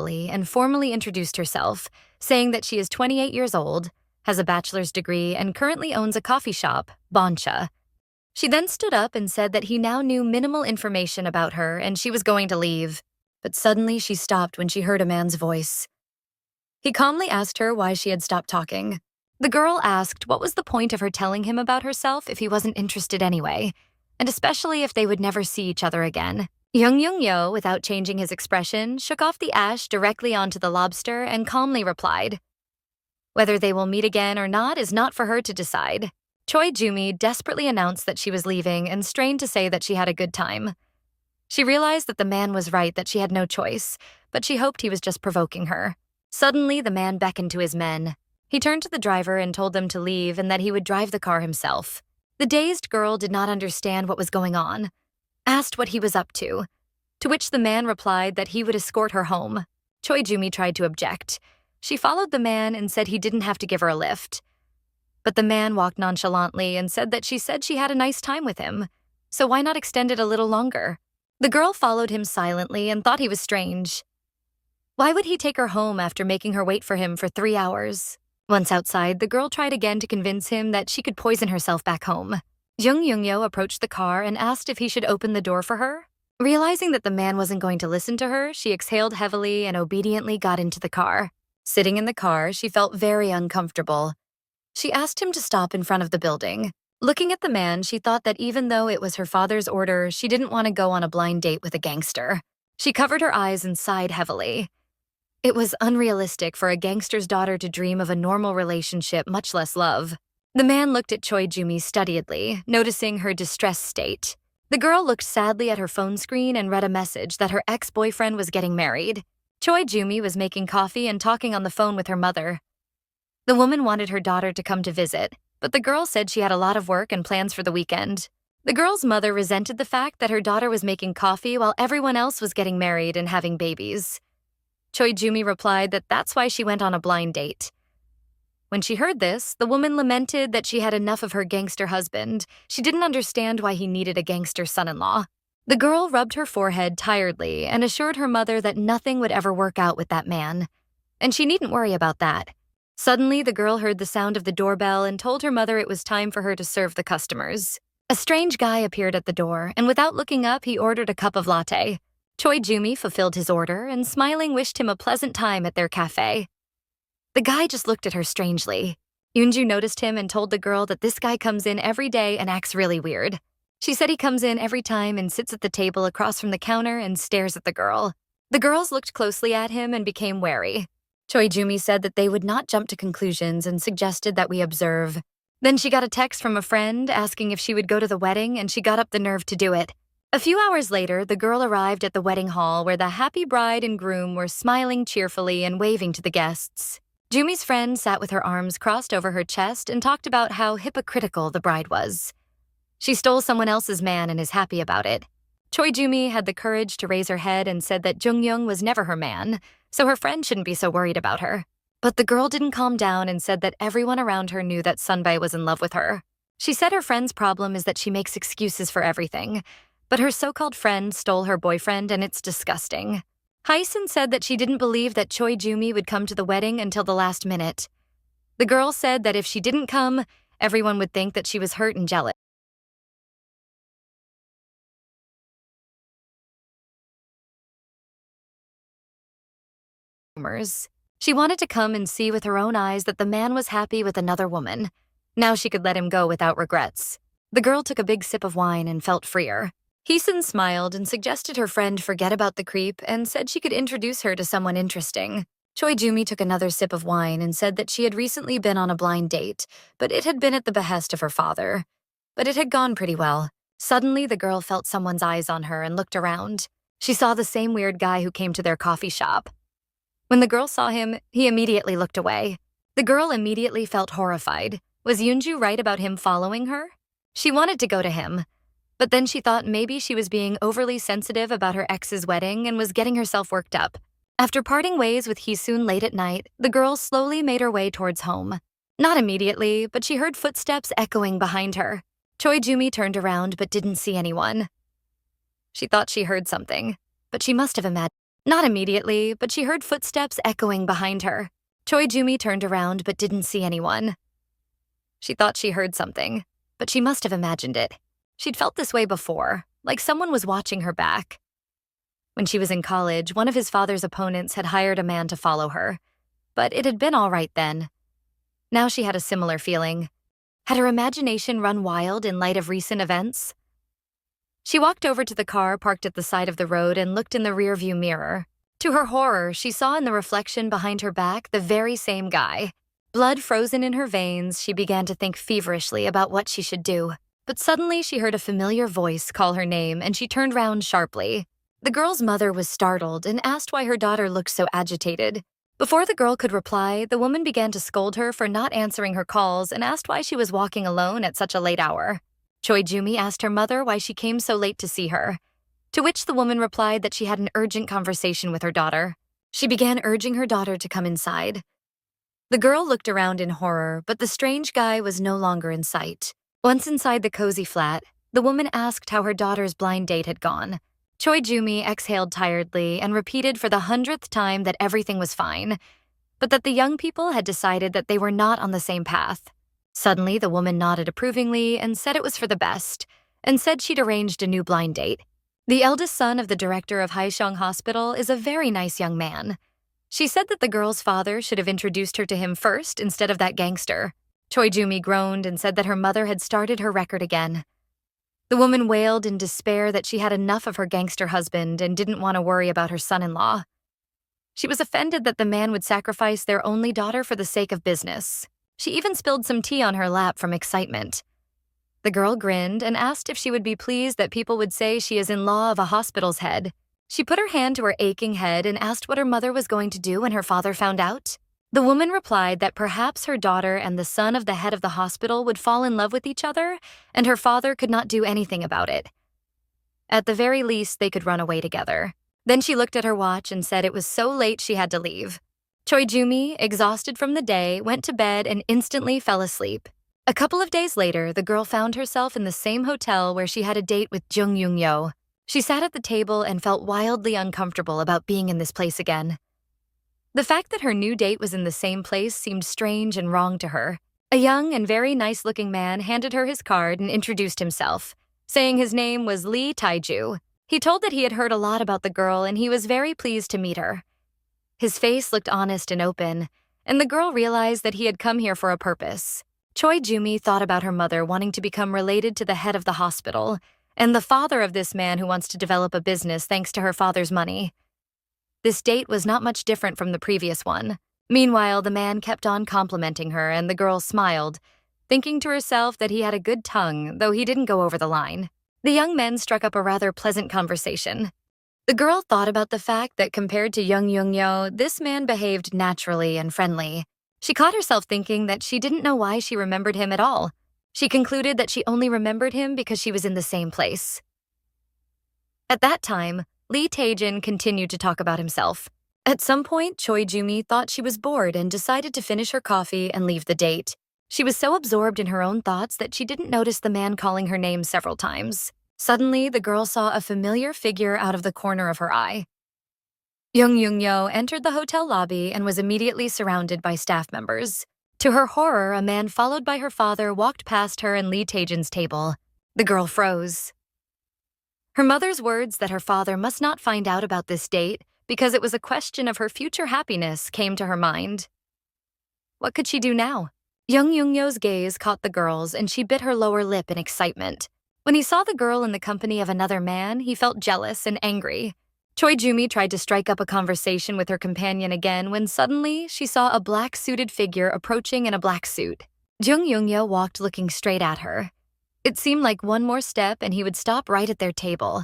casually and formally introduced herself, saying that she is 28 years old, has a bachelor's degree, and currently owns a coffee shop, Boncha. She then stood up and said that he now knew minimal information about her and she was going to leave. But suddenly she stopped when she heard a man's voice. He calmly asked her why she had stopped talking. The girl asked what was the point of her telling him about herself if he wasn't interested anyway, and especially if they would never see each other again. Yo, without changing his expression, shook off the ash directly onto the lobster and calmly replied, "Whether they will meet again or not is not for her to decide." Choi Jumi desperately announced that she was leaving and strained to say that she had a good time. She realized that the man was right, that she had no choice, but she hoped he was just provoking her. Suddenly, the man beckoned to his men. He turned to the driver and told them to leave and that he would drive the car himself. The dazed girl did not understand what was going on, asked what he was up to which the man replied that he would escort her home. Choi Jumi tried to object. She followed the man and said he didn't have to give her a lift. But the man walked nonchalantly and said that she had a nice time with him, so why not extend it a little longer? The girl followed him silently and thought he was strange. Why would he take her home after making her wait for him for 3 hours? Once outside, the girl tried again to convince him that she could poison herself back home. Jung Young-yo approached the car and asked if he should open the door for her. Realizing that the man wasn't going to listen to her, she exhaled heavily and obediently got into the car. Sitting in the car, she felt very uncomfortable. She asked him to stop in front of the building. Looking at the man, she thought that even though it was her father's order, she didn't want to go on a blind date with a gangster. She covered her eyes and sighed heavily. It was unrealistic for a gangster's daughter to dream of a normal relationship, much less love. The man looked at Choi Jumi studiedly, noticing her distressed state. The girl looked sadly at her phone screen and read a message that her ex-boyfriend was getting married. Choi Jumi was making coffee and talking on the phone with her mother. The woman wanted her daughter to come to visit, but the girl said she had a lot of work and plans for the weekend. The girl's mother resented the fact that her daughter was making coffee while everyone else was getting married and having babies. Choi Jumi replied that that's why she went on a blind date. When she heard this, the woman lamented that she had enough of her gangster husband. She didn't understand why he needed a gangster son-in-law. The girl rubbed her forehead tiredly and assured her mother that nothing would ever work out with that man, and she needn't worry about that. Suddenly, the girl heard the sound of the doorbell and told her mother it was time for her to serve the customers. A strange guy appeared at the door, and without looking up, he ordered a cup of latte. Choi Jumi fulfilled his order and, smiling, wished him a pleasant time at their cafe. The guy just looked at her strangely. Yoonju noticed him and told the girl that this guy comes in every day and acts really weird. She said he comes in every time and sits at the table across from the counter and stares at the girl. The girls looked closely at him and became wary. Choi Jumi said that they would not jump to conclusions and suggested that we observe. Then she got a text from a friend asking if she would go to the wedding, and she got up the nerve to do it. A few hours later, the girl arrived at the wedding hall where the happy bride and groom were smiling cheerfully and waving to the guests. Jumi's friend sat with her arms crossed over her chest and talked about how hypocritical the bride was. She stole someone else's man and is happy about it. Choi Jumi had the courage to raise her head and said that Jung-young was never her man, so her friend shouldn't be so worried about her. But the girl didn't calm down and said that everyone around her knew that Sunbae was in love with her. She said her friend's problem is that she makes excuses for everything, but her so-called friend stole her boyfriend and it's disgusting. Hysun said that she didn't believe that Choi Jumi would come to the wedding until the last minute. The girl said that if she didn't come, everyone would think that she was hurt and jealous. She wanted to come and see with her own eyes that the man was happy with another woman. Now she could let him go without regrets. The girl took a big sip of wine and felt freer. Hysun smiled and suggested her friend forget about the creep and said she could introduce her to someone interesting. Choi Jumi took another sip of wine and said that she had recently been on a blind date, but it had been at the behest of her father. But it had gone pretty well. Suddenly, the girl felt someone's eyes on her and looked around. She saw the same weird guy who came to their coffee shop. When the girl saw him, he immediately looked away. The girl immediately felt horrified. Was Yoonju right about him following her? She wanted to go to him, but then she thought maybe she was being overly sensitive about her ex's wedding and was getting herself worked up. After parting ways with Hysun late at night, the girl slowly made her way towards home. Not immediately, but she heard footsteps echoing behind her. Choi Jumi turned around but didn't see anyone. She thought she heard something, but she must have imagined. Not immediately, but she heard footsteps echoing behind her. Choi Jumi turned around but didn't see anyone. She thought she heard something, but she must have imagined it. She'd felt this way before, like someone was watching her back. When she was in college, one of his father's opponents had hired a man to follow her, but it had been all right then. Now she had a similar feeling. Had her imagination run wild in light of recent events? She walked over to the car parked at the side of the road and looked in the rearview mirror. To her horror, she saw in the reflection behind her back the very same guy. Blood frozen in her veins, she began to think feverishly about what she should do. But suddenly she heard a familiar voice call her name and she turned round sharply. The girl's mother was startled and asked why her daughter looked so agitated. Before the girl could reply, the woman began to scold her for not answering her calls and asked why she was walking alone at such a late hour. Choi Jumi asked her mother why she came so late to see her, to which the woman replied that she had an urgent conversation with her daughter. She began urging her daughter to come inside. The girl looked around in horror, but the strange guy was no longer in sight. Once inside the cozy flat, the woman asked how her daughter's blind date had gone. Choi Jumi exhaled tiredly and repeated for the 100th time that everything was fine, but that the young people had decided that they were not on the same path. Suddenly, the woman nodded approvingly and said it was for the best, and said she'd arranged a new blind date. The eldest son of the director of Haishong Hospital is a very nice young man. She said that the girl's father should have introduced her to him first instead of that gangster. Choi Jumi groaned and said that her mother had started her record again. The woman wailed in despair that she had enough of her gangster husband and didn't want to worry about her son-in-law. She was offended that the man would sacrifice their only daughter for the sake of business. She even spilled some tea on her lap from excitement. The girl grinned and asked if she would be pleased that people would say she is in law of a hospital's head. She put her hand to her aching head and asked what her mother was going to do when her father found out. The woman replied that perhaps her daughter and the son of the head of the hospital would fall in love with each other, and her father could not do anything about it. At the very least, they could run away together. Then she looked at her watch and said it was so late she had to leave. Choi Jumi, exhausted from the day, went to bed and instantly fell asleep. A couple of days later, the girl found herself in the same hotel where she had a date with Jung Young-yo. She sat at the table and felt wildly uncomfortable about being in this place again. The fact that her new date was in the same place seemed strange and wrong to her. A young and very nice-looking man handed her his card and introduced himself, saying his name was Lee Taiju. He told that he had heard a lot about the girl and he was very pleased to meet her. His face looked honest and open, and the girl realized that he had come here for a purpose. Choi Jumi thought about her mother wanting to become related to the head of the hospital, and the father of this man who wants to develop a business thanks to her father's money. This date was not much different from the previous one. Meanwhile, the man kept on complimenting her, and the girl smiled, thinking to herself that he had a good tongue, though he didn't go over the line. The young men struck up a rather pleasant conversation. The girl thought about the fact that compared to Jung Young-yo, this man behaved naturally and friendly. She caught herself thinking that she didn't know why she remembered him at all. She concluded that she only remembered him because she was in the same place. At that time, Lee Tae-jin continued to talk about himself. At some point, Choi Jumi thought she was bored and decided to finish her coffee and leave the date. She was so absorbed in her own thoughts that she didn't notice the man calling her name several times. Suddenly, the girl saw a familiar figure out of the corner of her eye. Jung Young-yo entered the hotel lobby and was immediately surrounded by staff members. To her horror, a man followed by her father walked past her and Lee Tae-jin's table. The girl froze. Her mother's words that her father must not find out about this date because it was a question of her future happiness came to her mind. What could she do now? Jung Young-yo's gaze caught the girl's and she bit her lower lip in excitement. When he saw the girl in the company of another man, he felt jealous and angry. Choi Jumi tried to strike up a conversation with her companion again when suddenly she saw a black-suited figure approaching in a black suit. Jung Young-yo walked looking straight at her. It seemed like one more step and he would stop right at their table.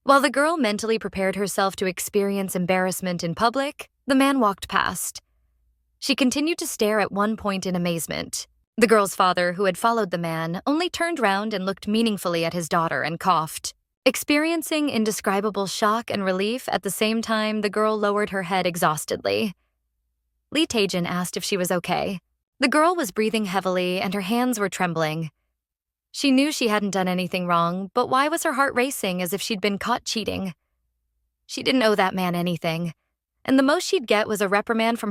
While the girl mentally prepared herself to experience embarrassment in public, the man walked past. She continued to stare at one point in amazement. The girl's father, who had followed the man, only turned round and looked meaningfully at his daughter and coughed. Experiencing indescribable shock and relief at the same time, the girl lowered her head exhaustedly. Lee Tae-jin asked if she was okay. The girl was breathing heavily and her hands were trembling. She knew she hadn't done anything wrong, but why was her heart racing as if she'd been caught cheating? She didn't owe that man anything, and the most she'd get was a reprimand from